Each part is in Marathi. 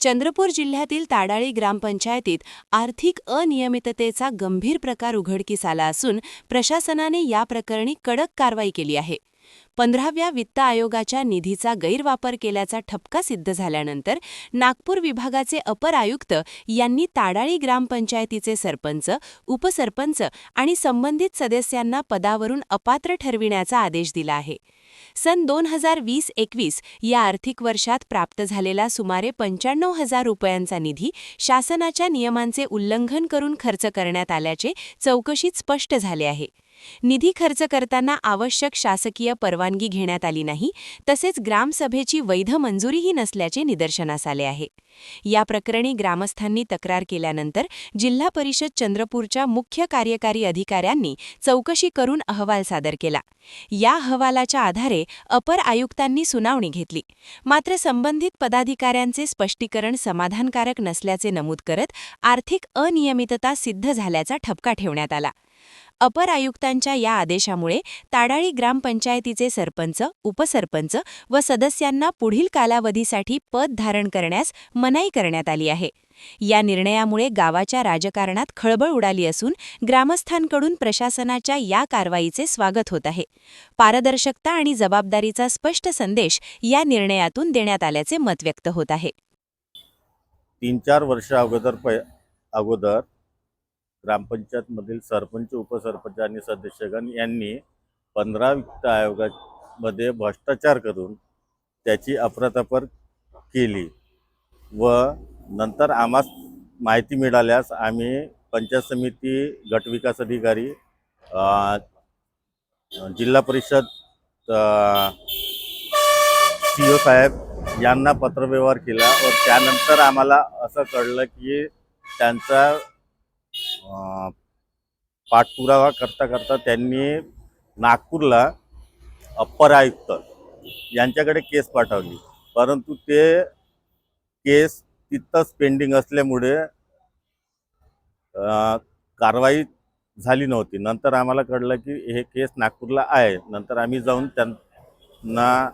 चंद्रपूर जिल्ह्यातील ताडाळी ग्रामपंचायतीत आर्थिक अनियमिततेचा गंभीर प्रकार उघडकीस आला असून प्रशासनाने या प्रकरणी कडक कारवाई केली आहे. 15व्या वित्त आयोगाच्या निधीचा गैरवापर केल्याचा ठपका सिद्ध झाल्यानंतर नागपूर विभागाचे अपर आयुक्त यांनी ताडाळी ग्रामपंचायतीचे सरपंच, उपसरपंच आणि संबंधित सदस्यांना पदावरून अपात्र ठरविण्याचा आदेश दिला आहे. सन 2020-21 या आर्थिक वर्षात प्राप्त झालेला सुमारे 95,000 रुपयांचा निधी शासनाच्या नियमांचे उल्लंघन करून खर्च करण्यात आल्याचे चौकशीत स्पष्ट झाले आहे. निधी खर्च करताना आवश्यक शासकीय परवानगी घेण्यात आली नाही, तसेच ग्रामसभेची वैध मंजुरीही नसल्याचे निदर्शनास आले आहे. या प्रकरणी ग्रामस्थांनी तक्रार केल्यानंतर जिल्हा परिषद चंद्रपूरच्या मुख्य कार्यकारी अधिकाऱ्यांनी चौकशी करून अहवाल सादर केला. या अहवालाच्या आधारे अपर आयुक्तांनी सुनावणी घेतली. मात्र संबंधित पदाधिकाऱ्यांचे स्पष्टीकरण समाधानकारक नसल्याचे नमूद करत आर्थिक अनियमितता सिद्ध झाल्याचा ठपका ठेवण्यात आला. अपर आयुक्तांच्या या आदेशामुळे ताडाळी ग्रामपंचायतीचे सरपंच, उपसरपंच व सदस्यांना पुढील कालावधीसाठी पद धारण करण्यास मनाई करण्यात आली आहे. या निर्णयामुळे गावाच्या राजकारणात खळबळ उडाली असून ग्रामस्थांकडून प्रशासनाच्या या कारवाईचे स्वागत होत आहे. पारदर्शकता आणि जबाबदारीचा स्पष्ट संदेश या निर्णयातून देण्यात आल्याचे मत व्यक्त होत आहे. 3-4 वर्ष अगोदर ग्रामपंचायतमधील सरपंच, उपसरपंच आणि सदस्यगण यांनी 15 वित्त आयोगामध्ये भ्रष्टाचार करून त्याची अफरातफर केली व नंतर आम्हास माहिती मिळाल्यास आम्ही पंचायत समिती, गटविकास अधिकारी, जिल्हा परिषद CO साहेब यांना पत्रव्यवहार केला व त्यानंतर आम्हाला असं कळलं की त्यांचा पाठपुरावा करता करता त्यांनी नागपूरला अप्पर आयुक्त यांच्याकडे केस पाठवली, परंतु ते केस तिथंच पेंडिंग असल्यामुळे कारवाई झाली नव्हती. नंतर आम्हाला कळलं की हे केस नागपूरला आहे. नंतर आम्ही जाऊन त्यांना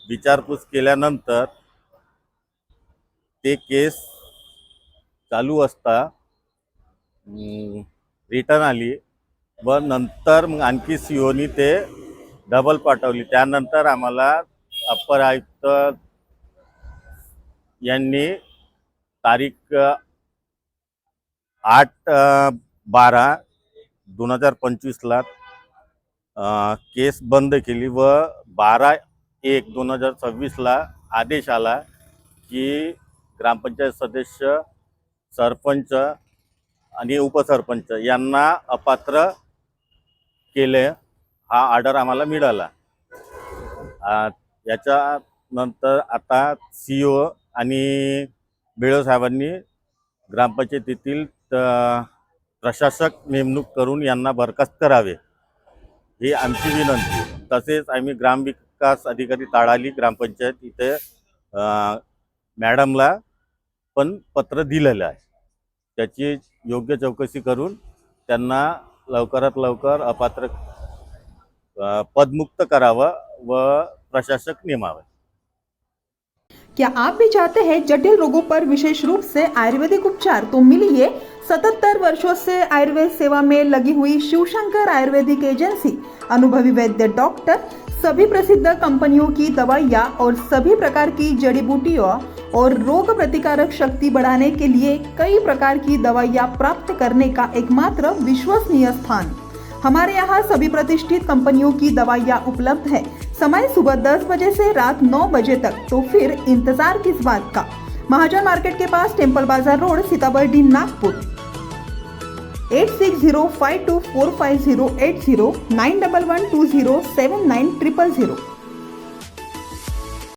विचारपूस केल्यानंतर ते केस चालू असता रिटर्न आली व नंतर मग आणखी COनी ते डबल पाठवली. त्यानंतर आम्हाला अप्पर आयुक्त यांनी तारीख 8/12/2025 केस बंद केली व 12/1/2026 आदेश आला की ग्रामपंचायत सदस्य, सरपंच आणि उपसरपंच यांना अपात्र केले. हा ऑर्डर आम्हाला मिळाला. याच्यानंतर आता CO आणि बेळो साहेबांनी ग्रामपंचायतीतील प्रशासक नेमणूक करून यांना बरखास्त करावे ही आमची विनंती. तसेच आम्ही ग्रामविकास अधिकारी ताडाळी ग्रामपंचायत इथे मॅडमला पण पत्र दिलेलं आहे. त्याची योग्य चौकशी करून त्यांना लवकरात लवकर अपात्र पदमुक्त करावं व प्रशासक नेमावे. क्या आप भी चाहते हैं जटिल रोगों पर विशेष रूप से आयुर्वेदिक उपचार? तो मिलिए 77 वर्षों से आयुर्वेद सेवा में लगी हुई शिवशंकर आयुर्वेदिक एजेंसी, अनुभवी वैद्य डॉक्टर, सभी प्रसिद्ध कंपनियों की दवाइयाँ और सभी प्रकार की जड़ी बूटियों और रोग प्रतिकारक शक्ति बढ़ाने के लिए कई प्रकार की दवाइयाँ प्राप्त करने का एकमात्र विश्वसनीय स्थान. हमारे यहाँ सभी प्रतिष्ठित कंपनियों की दवाइयाँ उपलब्ध है. समय सुबह 10 बजे से रात 9 बजे तक. तो फिर इंतजार किस बात का? महाजन मार्केट के पास टेम्पल बाजार रोड, सीताबर्डी, नागपुर. 8605245080 9112079000.